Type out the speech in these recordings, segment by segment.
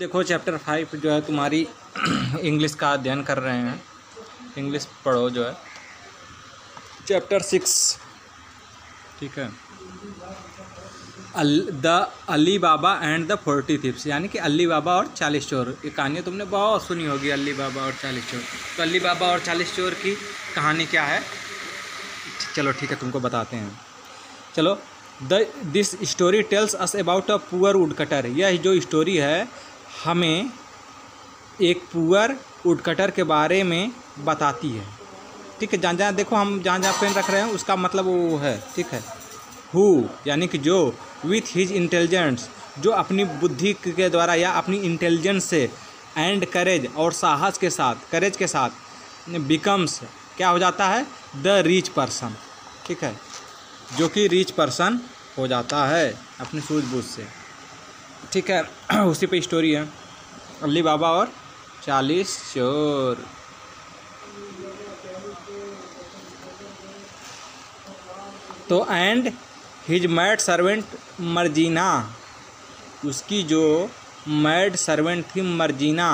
देखो चैप्टर 5 जो है तुम्हारी इंग्लिश का अध्ययन कर रहे हैं। इंग्लिश पढ़ो जो है चैप्टर 6, ठीक है। The Ali Baba and the 40 thieves, यानी कि अली बाबा और 40 चोर। ये कहानी तुमने बहुत सुनी होगी, अली बाबा और 40 चोर। तो अली बाबा और 40 चोर की कहानी क्या है, चलो ठीक है तुमको बताते हैं। चलो, this story tells us about a poor woodcutter. यह जो स्टोरी है हमें एक पुअर वुडकटर के बारे में बताती है, ठीक है। जहाँ जहाँ देखो हम जहाँ जहाँ पेन रख रहे हैं उसका मतलब वो है, ठीक है। हु यानी कि जो, विथ हिज इंटेलिजेंस जो अपनी बुद्धि के द्वारा या अपनी इंटेलिजेंस से, एंड करेज और साहस के साथ, करेज के साथ, बिकम्स क्या हो जाता है, द रिच पर्सन, ठीक है। जो कि रिच पर्सन हो जाता है अपनी सूझबूझ से, ठीक है। उसी पे स्टोरी है अली बाबा और 40 चोर। तो and his mad servant Marjina, उसकी जो मैड सर्वेंट थी Marjina,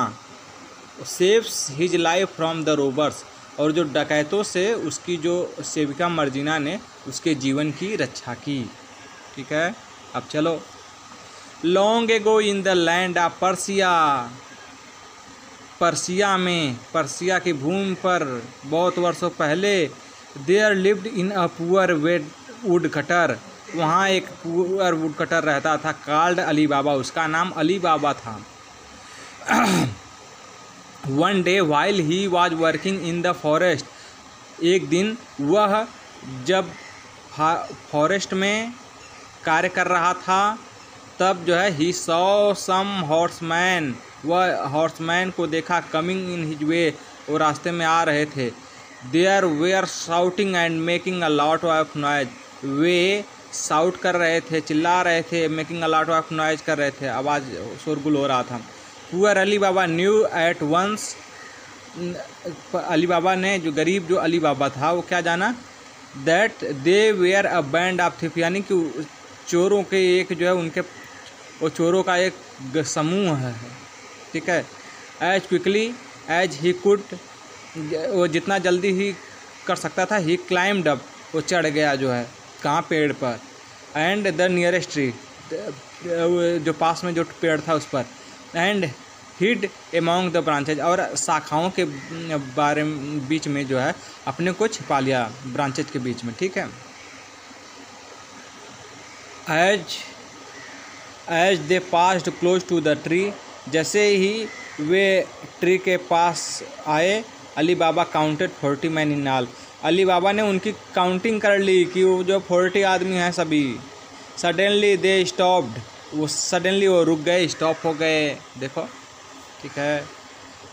saves his life from the robbers, और जो डकैतों से उसकी जो सेविका मर्जीना ने उसके जीवन की रक्षा की, ठीक है। अब चलो, long ago in the land of Persia, Persia में, पर्सिया की भूमि पर बहुत वर्षों पहले, there lived in a poor would cutter, वहाँ एक पुअर वुड कटर रहता था, कॉल्ड अली बाबा, उसका नाम अली बाबा था। One day while he was working in the forest, एक दिन वह जब फॉरेस्ट में कार्य कर रहा था तब जो है ही सॉ सम हॉर्समैन, वह हॉर्समैन को देखा, कमिंग इन हिज वे, वो रास्ते में आ रहे थे। There were shouting and making a lot of noise, वे शाउट कर रहे थे, चिल्ला रहे थे, making a lot of noise कर रहे थे, आवाज़ शोरगुल हो रहा था। Poor Ali Baba knew at once, Ali बाबा ने, जो गरीब जो अली बाबा था वो क्या जाना, that they were a band of thief, यानी कि चोरों के एक जो है उनके, वो चोरों का एक समूह है, ठीक है। As quickly as he could, वो जितना जल्दी ही कर सकता था, ही क्लाइम्ड अप, वो चढ़ गया जो है कहाँ, पेड़ पर। एंड द नियरेस्ट ट्री, जो पास में जो पेड़ था उस पर। And hid among the branches, और शाखाओं के बारे में बीच में जो है अपने को छिपा लिया, ब्रांचेज के बीच में, ठीक है। As they passed close to the tree, जैसे ही वे ट्री के पास आए, Ali Baba counted 40 man in all, Ali बाबा ने उनकी काउंटिंग कर ली कि वो जो 40 आदमी हैं सभी। सडनली दे स्टॉप्ड, वो सडनली वो रुक गए, स्टॉप हो गए, देखो, ठीक है।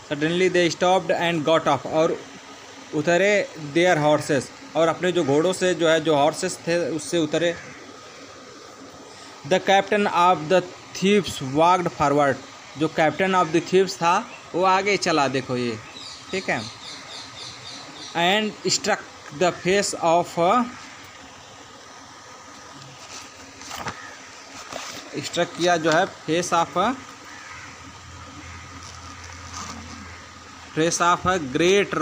Suddenly they stopped and got off, और उतरे देयर हॉर्सेस, और अपने जो घोड़ों से जो है, जो हॉर्सेस थे उससे उतरे। The captain of the thieves walked forward, जो कैप्टन ऑफ द थीव्स था वो आगे चला, देखो ये, ठीक है। And struck the face of, struck किया जो है face of a great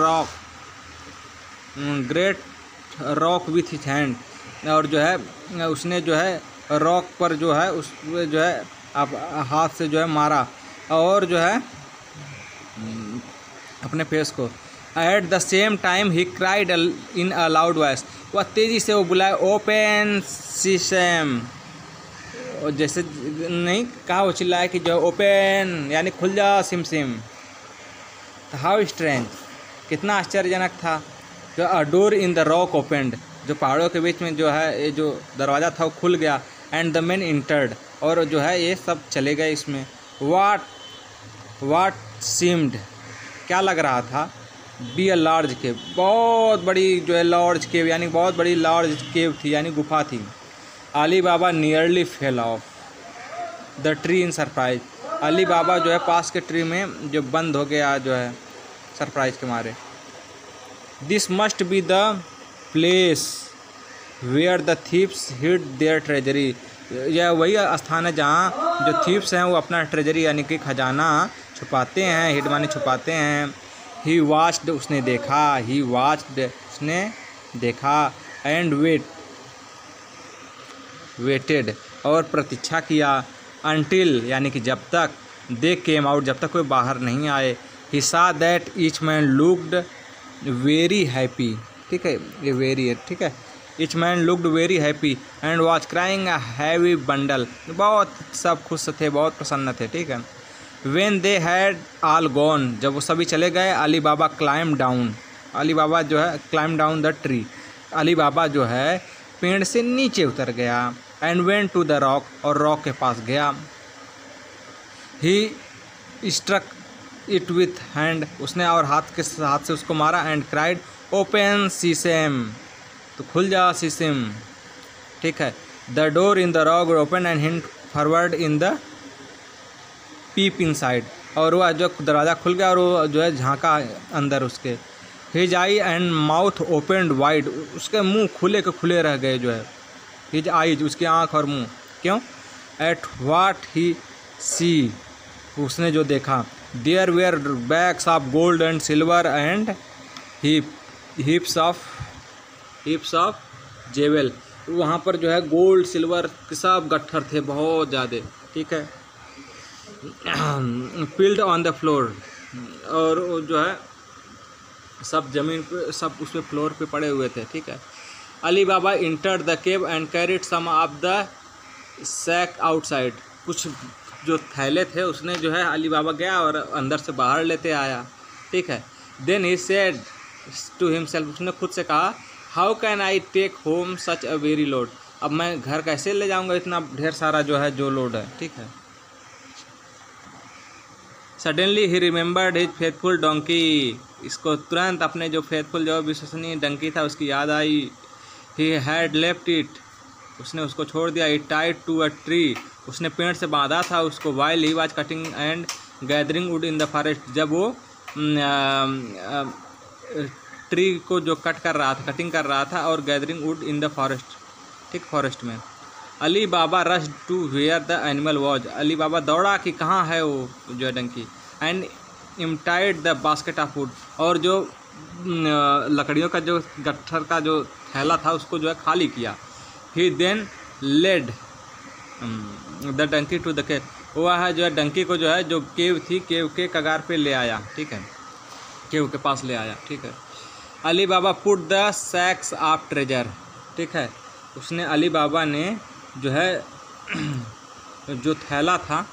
rock with his hand, और जो है उसने जो है रॉक पर जो है उस जो है अब हाथ से जो है मारा, और जो है अपने फेस को। At the same time he cried in a loud voice, वह तेज़ी से वो बुलाए, ओपन सिसम, और जैसे नहीं कहा, वो चिल्लाया कि जो ओपन यानी खुल जा सिम सिम। हाउ स्ट्रेंज, कितना आश्चर्यजनक था। जो अ door in the rock opened, जो पहाड़ों के बीच में जो है ये जो दरवाज़ा था वो खुल गया। एंड द मैन इंटर्ड, और जो है ये सब चले गए इसमें। वाट सीम्ड, क्या लग रहा था, बी अ लार्ज केव, बहुत बड़ी जो है लार्ज केव, यानी बहुत बड़ी लार्ज केव थी, यानी गुफा थी। Ali Baba nearly fell off the tree in surprise, Ali Baba जो है पास के ट्री में जो बंद हो गया जो है सरप्राइज के मारे। This must be the place where the thieves hid their treasury, यह वही स्थान है जहाँ जो थीव्स हैं वो अपना ट्रेजरी यानी कि खजाना छुपाते हैं, हिड माने छुपाते हैं। ही वॉच्ड उसने देखा, ही वॉच्ड उसने देखा, एंड वेटेड और प्रतीक्षा किया, अनटिल यानी कि जब तक, दे केम आउट जब तक कोई बाहर नहीं आए। He saw that each man looked very happy, ठीक है, ये वेरी है, ठीक है। Each man looked very happy and was crying a heavy bundle, बहुत सब खुश थे, बहुत प्रसन्न थे, ठीक है। When they had all gone, जब वो सभी चले गए, Ali Baba climb down, Ali Baba जो है climb down the tree, Ali Baba जो है पेड़ से नीचे उतर गया। And went to the rock, और रॉक के पास गया। He struck it with hand, उसने और हाथ से उसको मारा। एंड क्राइड ओपन सीसेम, तो खुल जा सीसेम, ठीक है। The door in the rock open and hint forward in the peep inside, और वह जो दरवाज़ा खुल गया और वो जो है झांका अंदर उसके। His I and mouth opened wide, उसके मुंह खुले के खुले रह गए जो है। हिज आईज, उसकी आँख और मुंह, क्यों? एट वाट ही सी, उसने जो देखा। There were bags of gold and silver and heaps of jewel, वहाँ पर जो है गोल्ड सिल्वर के सब गट्ठर थे, बहुत ज़्यादा, ठीक है। पिल्ड ऑन द फ्लोर, और वो जो है सब जमीन पे, सब उसमें फ्लोर पे पड़े हुए थे, ठीक है। Ali Baba entered the cave and carried some of the sack outside, कुछ जो थैले थे उसने जो है अली बाबा गया और अंदर से बाहर लेते आया, ठीक है। Then he said to himself, उसने खुद से कहा, how can I take home such a very load, अब मैं घर कैसे ले जाऊंगा इतना ढेर सारा जो है जो लोड है, ठीक है। सडनली ही रिमेंबर्ड हिज फेथफुल डोंकी, इसको तुरंत अपने जो फेथफुल जो विश्वसनीय डंकी था उसकी याद आई। ही हैड लेफ्ट इट, उसने उसको छोड़ दिया। It tied to a tree, उसने पेड़ से बांधा था उसको। While he was cutting and gathering wood in the forest, जब वो ट्री को जो कटिंग कर रहा था और gathering wood in the forest, ठीक, फॉरेस्ट में। Ali Baba rush to where the animal was, Ali Baba दौड़ा कि कहाँ है वो जो है donkey. And emptied the basket of wood, और जो लकड़ियों का जो गट्ठर का जो थैला था उसको जो है खाली किया। He then led the donkey to the cave, वह जो है डंकी को जो है जो केव थी, केव के कगार पे ले आया, ठीक है, केव के पास ले आया, ठीक है। अली बाबा put the sacks of treasure, ठीक है, उसने अली बाबा ने जो है जो थैला था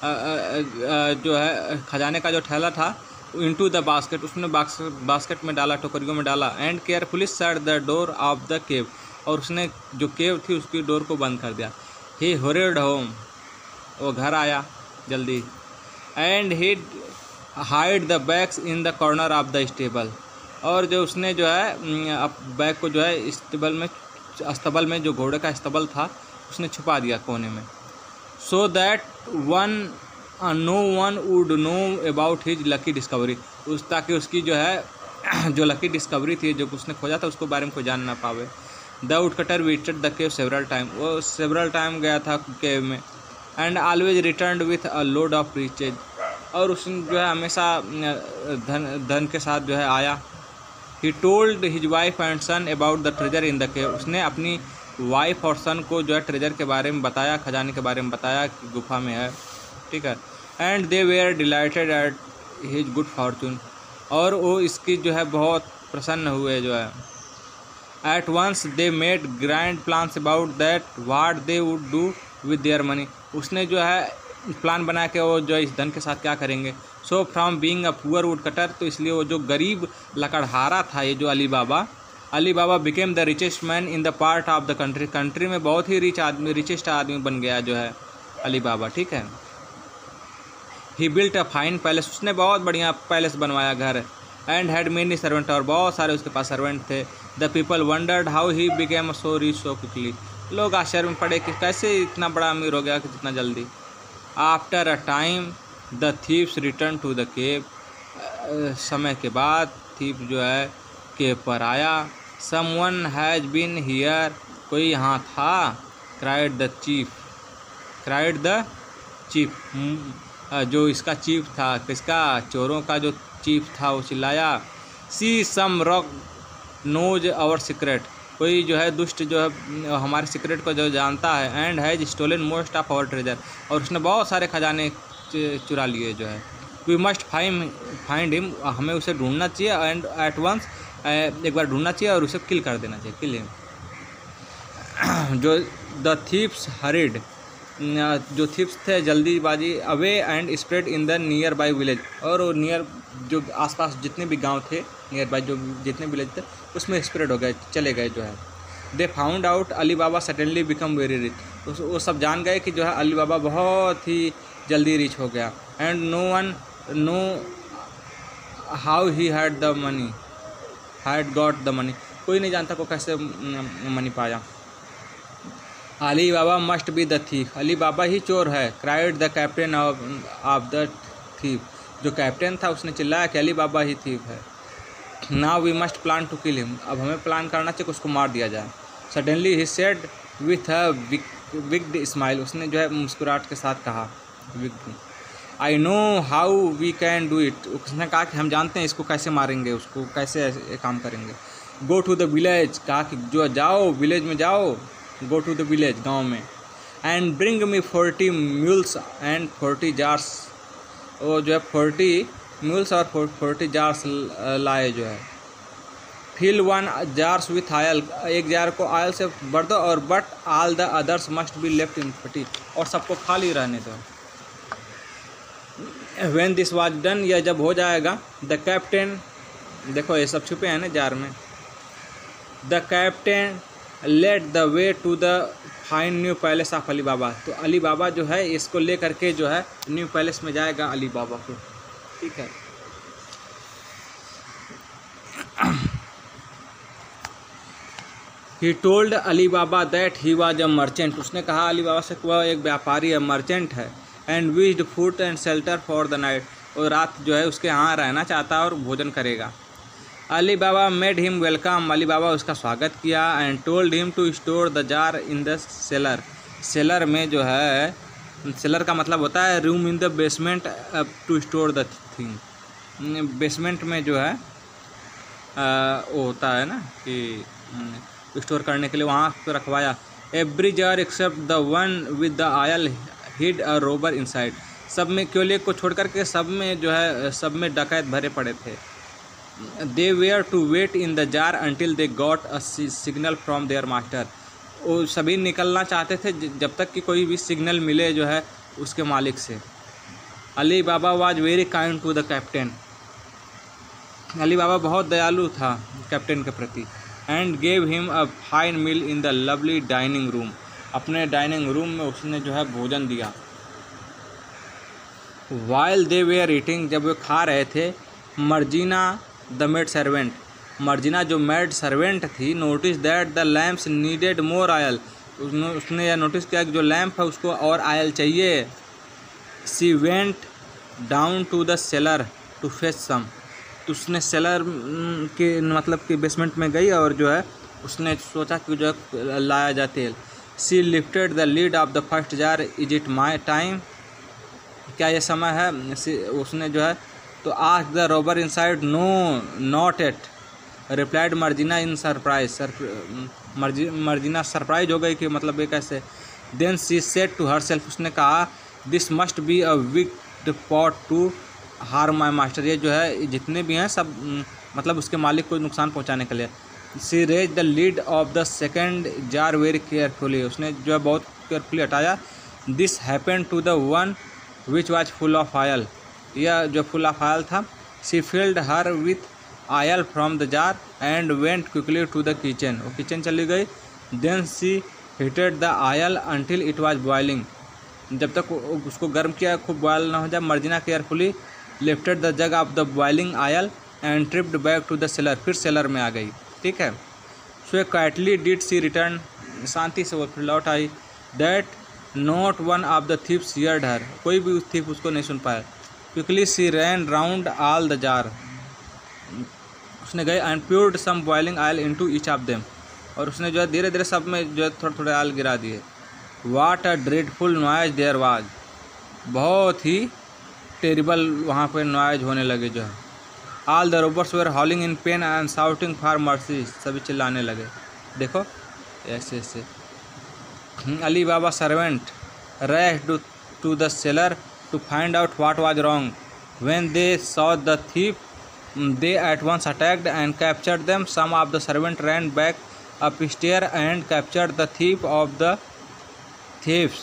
जो है खजाने का जो थैला था, इनटू द बास्केट, उसने बास्केट में डाला, टोकरियों में डाला। And carefully shut the door of the cave, और उसने जो केव थी उसकी डोर को बंद कर दिया। ही हरिड होम, वो घर आया जल्दी। And he hide the bags in the corner of the stable, और जो उसने जो है अब बैग को जो है अस्तबल में जो घोड़े का अस्तबल था उसने छुपा दिया कोने में। So that no one would know about his lucky discovery, ताकि उसकी जो है जो लकी डिस्कवरी थी जो उसने खोजा था उसको बारे में कोई जान ना पावे। The woodcutter visited the cave several time, वो सेवरल टाइम गया था केव में। And always returned with a load of riches, और उसने जो है हमेशा धन के साथ जो है आया। He told his wife and son about the treasure in the cave, उसने अपनी वाइफ और सन को जो है ट्रेजर के बारे में बताया, खजाने के बारे में बताया कि गुफा में है, ठीक है। And they were delighted at his good fortune, और वो इसकी जो है बहुत प्रसन्न हुए जो है। At once they made grand plans about that what they would do with their money, उसने जो है प्लान बना के वो जो इस धन के साथ क्या करेंगे। So from being a poor would cutter, तो इसलिए वो जो गरीब लकड़हारा था ये जो Ali Baba became the richest man in the part of the country, country में बहुत ही रिचेस्ट आदमी बन गया जो है अली बाबा, ठीक है। ही बिल्ट अ फाइन पैलेस, उसने बहुत बढ़िया पैलेस बनवाया घर। एंड हैड मेनी सर्वेंट, और बहुत सारे उसके पास सर्वेंट थे। The people wondered how he became so rich so quickly, लोग आश्चर्य में पड़े कि कैसे इतना बड़ा अमीर हो गया कि जितना जल्दी। After a time the thieves return to the cave, समय के बाद थीव जो है केव पर आया। समवन हैज बीन हियर, कोई यहाँ था। क्राइड द चीफ, जो इसका चीफ था, किसका, चोरों का जो चीफ था, वो चिल्लाया। सी सम रॉक नोज आवर सीक्रेट, कोई जो है दुष्ट जो है हमारे सीक्रेट को जो जानता है। And has stolen most of our treasure, और उसने बहुत सारे खजाने चुरा लिए जो है। वी मस्ट फाइंड हिम, हमें उसे ढूंढना चाहिए। एंड एट वंस, एक बार ढूंढना चाहिए और उसे किल कर देना चाहिए, किल हिम। जो द थीव्स हरिड, जो थीव्स थे जल्दीबाजी away and spread in the near by village, और वो नियर जो आसपास जितने भी गांव थे नियर बाई, जो जितने विलेज थे उसमें स्प्रेड हो गए, चले गए जो है। They found out Ali Baba suddenly become very rich, वो सब जान गए कि जो है अली बाबा बहुत ही जल्दी रिच हो गया। And no one know how he had got the money, कोई नहीं जानता को कैसे मनी पाया। Ali Baba must be the thief, Ali Baba ही चोर है। Cried the captain of the thief, जो कैप्टन था उसने चिल्लाया कि अली बाबा ही थीफ है। Now we must plan to kill him, अब हमें प्लान करना चाहिए कि उसको मार दिया जाए। Suddenly he said with a wicked smile, उसने जो है मुस्कुराहट के साथ कहा, wicked, I know how we can do it, उसने कहा कि हम जानते हैं इसको कैसे मारेंगे, उसको कैसे ऐसे काम करेंगे। गो टू द विलेज, कहा कि जो जाओ विलेज में जाओ, गो टू द विलेज, गांव में। And bring me 40 mules and 40 jars, वो जो है 40 म्यूल्स और 40 जार्स लाए जो है। फिल 1 जार्स विथ आयल, एक जार को आयल से भर दो, और but all the others must be left in फटी, और सबको खाली रहने दो। व्हेन दिस वाज डन, यह जब हो जाएगा, द कैप्टन, देखो ये सब छुपे हैं ना जार में। The captain led the way to the fine new palace of Ali Baba, तो अली बाबा जो है इसको ले करके जो है न्यू पैलेस में जाएगा अली बाबा को, ठीक है। He told Ali Baba that he was a merchant, उसने कहा अली बाबा से वह एक व्यापारी है, मर्चेंट है। And wished food and shelter for the night, और रात जो है उसके यहाँ रहना चाहता है और भोजन करेगा। Ali Baba made him welcome, Ali Baba उसका स्वागत किया। And told him to store the jar in the cellar, cellar में जो है, सेलर का मतलब होता है room in the basement to store the thing, basement में जो है वो होता है ना कि स्टोर करने के लिए, वहाँ पर रखवाया। Every jar except the one with the oil hid a robber inside, सब में क्योले को छोड़ करके सब में जो है, सब में डकैत भरे पड़े थे। They were to wait in the jar until they got a signal from their master, वो सभी निकलना चाहते थे जब तक कि कोई भी सिग्नल मिले जो है उसके मालिक से। Ali Baba was very kind to the captain, Ali Baba बहुत दयालु था कैप्टन के प्रति। And gave him a fine meal in the lovely dining room, अपने डाइनिंग रूम में उसने जो है भोजन दिया। वाइल दे वेयर ईटिंग, जब वे खा रहे थे, Marjina the maid servant, Marjina जो मेड सर्वेंट थी, notice that the lamps needed more oil, उसने यह नोटिस किया कि जो लैम्प है उसको और आयल चाहिए। She went down to the cellar to fetch some, तो उसने सेलर के मतलब कि बेसमेंट में गई और जो है उसने सोचा कि जो है लाया जाए तेल। She lifted the lid off the first jar, is it my time, क्या ये समय है, उसने जो है तो ask the robber inside, no not yet, replied Marjina in surprise, Marjina surprise हो गई कि मतलब ये कैसे। Then she said to herself, उसने कहा this must be a wicked plot to harm my master, ये जो है जितने भी हैं सब मतलब उसके मालिक को नुकसान पहुंचाने के लिए। She raised the lid off the second jar very carefully, उसने जो है बहुत केयरफुली हटाया। This happened to the one which was full of oil, यह जो फुल ऑफ आयल था। She filled her with oil from the jar and went quickly to the kitchen, वो kitchen चली गई। Then she heated the oil until it was boiling, जब तक उसको गर्म किया खूब बॉयल ना हो जाए। Marjina carefully lifted the jug of the boiling oil and tripped back to the cellar, फिर सेलर में आ गई, ठीक है। So quietly did she return, शांति से वो फिर लौट आई। That not one of the thieves heard her, कोई भी उस थीफ उसको नहीं सुन पाया। Quickly she ran round all the jar, उसने गए and poured some boiling oil into each of them, और उसने जो है धीरे धीरे सब में जो है थोड़े थोड़े आयल गिरा दिए। वाट अ ड्रेडफुल नॉइज देयर वाज, बहुत ही टेरिबल वहाँ पे नॉइज होने लगे जो है। All the robbers were howling in pain and shouting for mercy, सभी चिल्लाने लगे। देखो ऐसे ऐसे। Ali Baba servant rushed to the cellar to find out what was wrong, when they saw the thief they at once attacked and captured them. Some of the servants ran back upstairs and captured the thief of the thieves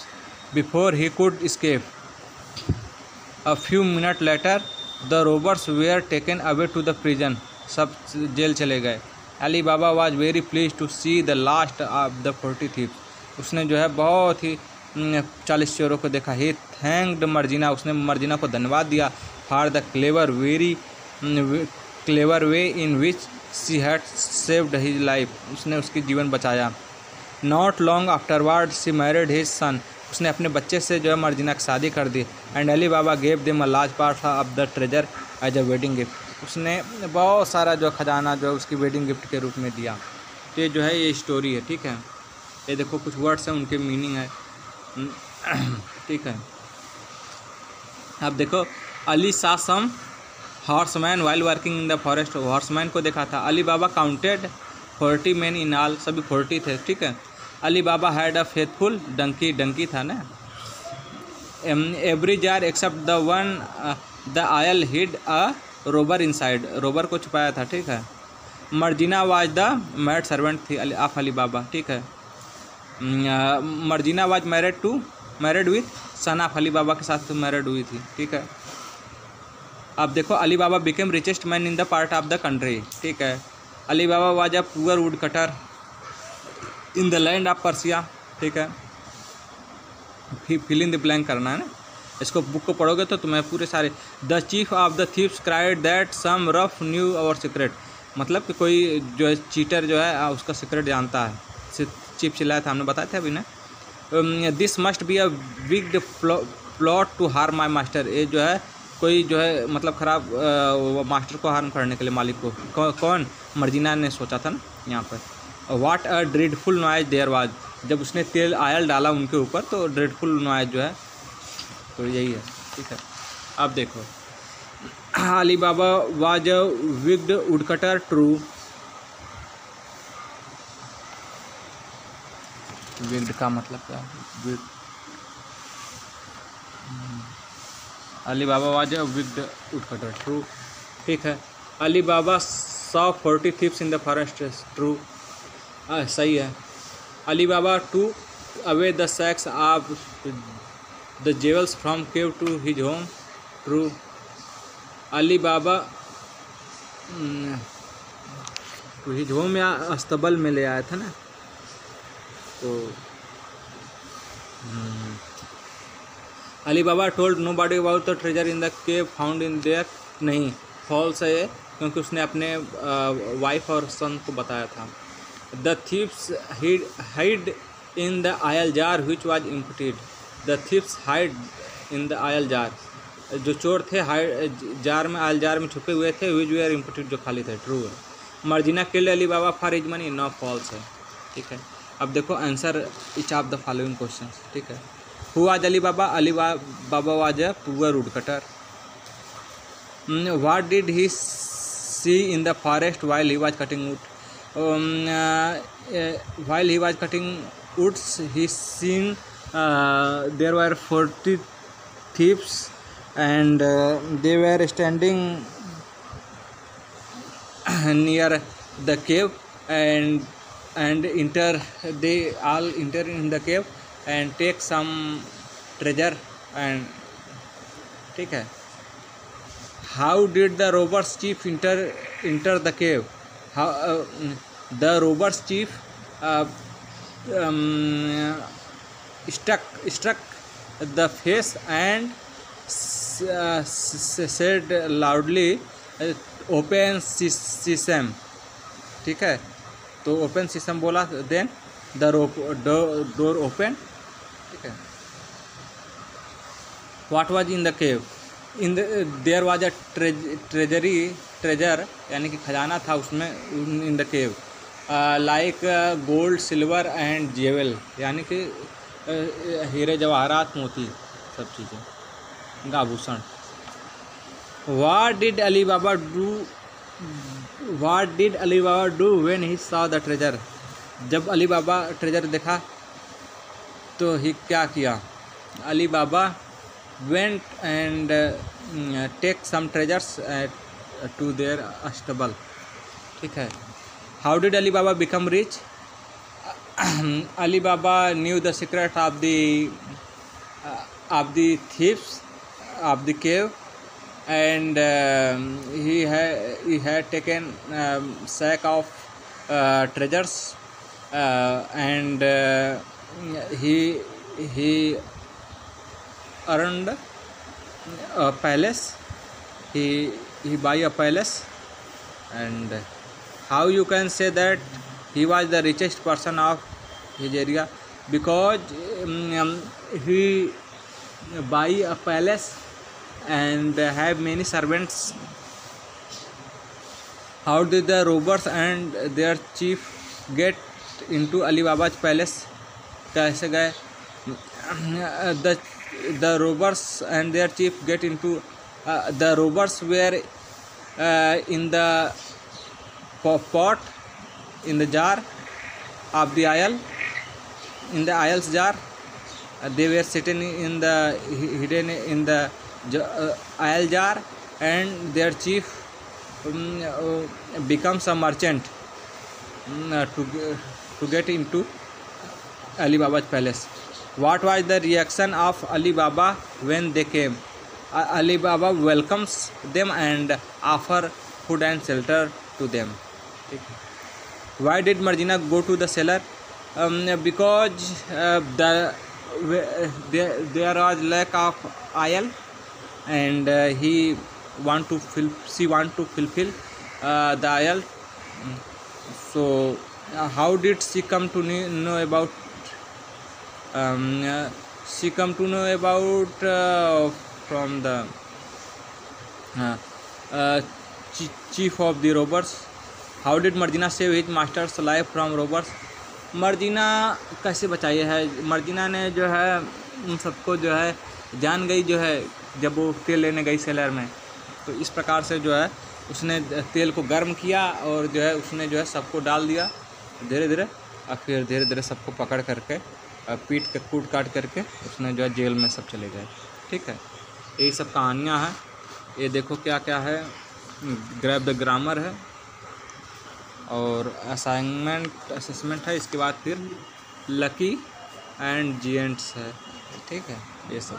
before he could escape. A few minutes later the robbers were taken away to the prison. सब jail चले गए। Ali Baba was very pleased to see the last of the 40 thieves. उसने जो है बहुत ही 40 चोरों को देखा। He thanked मर्जीना, उसने मर्जीना को धन्यवाद दिया for the clever way in which she had saved his life, उसने उसकी जीवन बचाया। Not long afterward she married his son, उसने अपने बच्चे से जो है मर्जीना की शादी कर दी। And Ali Baba gave them a large part of the treasure as a wedding gift, उसने बहुत सारा जो खजाना जो उसकी वेडिंग गिफ्ट के रूप में दिया। तो ये जो है ये स्टोरी है, ठीक है। ये देखो कुछ वर्ड्स हैं, उनके मीनिंग है, ठीक है। अब देखो, Ali saw some horseman while working in the forest, horseman को देखा था। अली बाबा काउंटेड 40 मैन इन ऑल, सभी 40 थे, ठीक है। Ali Baba had a faithful donkey, donkey था ना। Every jar except the one the oil hid a robber inside, robber को छुपाया था, ठीक है। Marjina was the maid servant थी ऑफ अली बाबा, ठीक है। Marjina was married with sun of Ali Baba के साथ मैरिड हुई थी, ठीक है। अब देखो, अली बाबा became richest man in the part of the country, ठीक है। अली बाबा was a poor would cutter in the land of Persia, ठीक है। फिल इन द ब्लैंक करना है ना, इसको बुक को पढ़ोगे तो तुम्हें पूरे सारे। The chief of the thieves cried that some rough knew our secret, मतलब कि कोई जो है चीटर जो है उसका सीक्रेट जानता है। चीफ चिल्लाया था, हमने बताया था अभी ना। This must be a big plot to harm my master, ये जो है कोई जो है मतलब ख़राब मास्टर को हार्म करने के लिए, मालिक को। कौन? मर्जीना ने सोचा था ना यहाँ पर। वाट अ ड्रेडफुल नॉइज देयर वाज, जब उसने तेल आयल डाला उनके ऊपर तो ड्रेडफुल नॉइज जो है, तो यही है, ठीक है। अब देखो, अली बाबा was a wicked woodcutter true, wicked का मतलब क्या है? अली बाबा was a wicked woodcutter true, ठीक है। Ali Baba saw 40 thieves in the forest, true, सही है। Ali Baba took away the sacks of the jewels from cave to his home, true. Ali Baba took his home या अस्तबल में ले आया था ना, तो Ali Baba told nobody about the treasure in the cave found in their, नहीं, फॉल्स है ये, क्योंकि उसने अपने वाइफ और सन को बताया था। The thieves hide in the aisle jar which was emptied, the thieves hide in the aisle jar, जो चोर थे जार में, आयल जार में छुपे हुए थे, विच वे आर एम्प्टीड, जो खाली थे, ट्रू है। Marjina killed Ali Baba for his money, no, false है, ठीक है। अब देखो answer each of the following question, ठीक है। Who was Ali Baba? Ali Baba was a poor woodcutter. What did he see in the forest while he was cutting wood? While he was cutting woods, he seen there were 40 thieves, and they were standing near the cave, and they all enter in the cave and take some treasure, and ठीक है। How did the robbers chief enter the cave? How the robbers chief struck the face and said loudly, open sesame, ठीक है। तो open sesame बोला, then the door open, ठीक है। What was in the cave? There was a treasure, यानी कि खजाना था उसमें, in the cave, like gold silver and jewel, यानी कि हीरे जवाहरात मोती सब चीज़ें, आभूषण। What did Ali Baba do when he saw the treasure? जब अली बाबा ट्रेजर देखा तो ही क्या किया? अली बाबा went and take some treasures to their stable। ठीक है। How did Ali Baba become rich? Ali Baba knew the secret of the thieves of the cave, and he had taken sack of treasures, and he earned a palace. He buy a palace. And how you can say that he was the richest person of his area? Because he buy a palace and have many servants. How did the robbers and their chief get into Ali Baba's palace? कैसे गए? The robbers and their chief get into the robbers were in the pot, in the jar of the oil, in the oil's jar. They were sitting in the hidden in the oil jar, and their chief becomes a merchant to get into Ali Baba's palace. What was the reaction of Ali Baba when they came? Ali Baba welcomes them and offer food and shelter to them. Why did Marjina go to the cellar? Because there was lack of oil, and she want to fulfill the oil. So how did she come to know about? She come to know about from the chief of the robbers. How did Marjina save his master's life from robbers? Marjina कैसे बचाई है? मर्जिना ने जो है उन सबको जो है जान गई, जो है जब वो तेल लेने गई सेलर में, तो इस प्रकार से जो है उसने तेल को गर्म किया और जो है उसने जो है सबको डाल दिया धीरे धीरे, और फिर धीरे धीरे सबको पकड़ करके कूट काट करके उसने जो है जेल में सब चले गए। ठीक है, यही सब कहानियाँ हैं। ये देखो क्या क्या है, ग्रैब द ग्रामर है और असेसमेंट है, इसके बाद फिर लकी एंड जिएंट्स है। ठीक है, ये सब।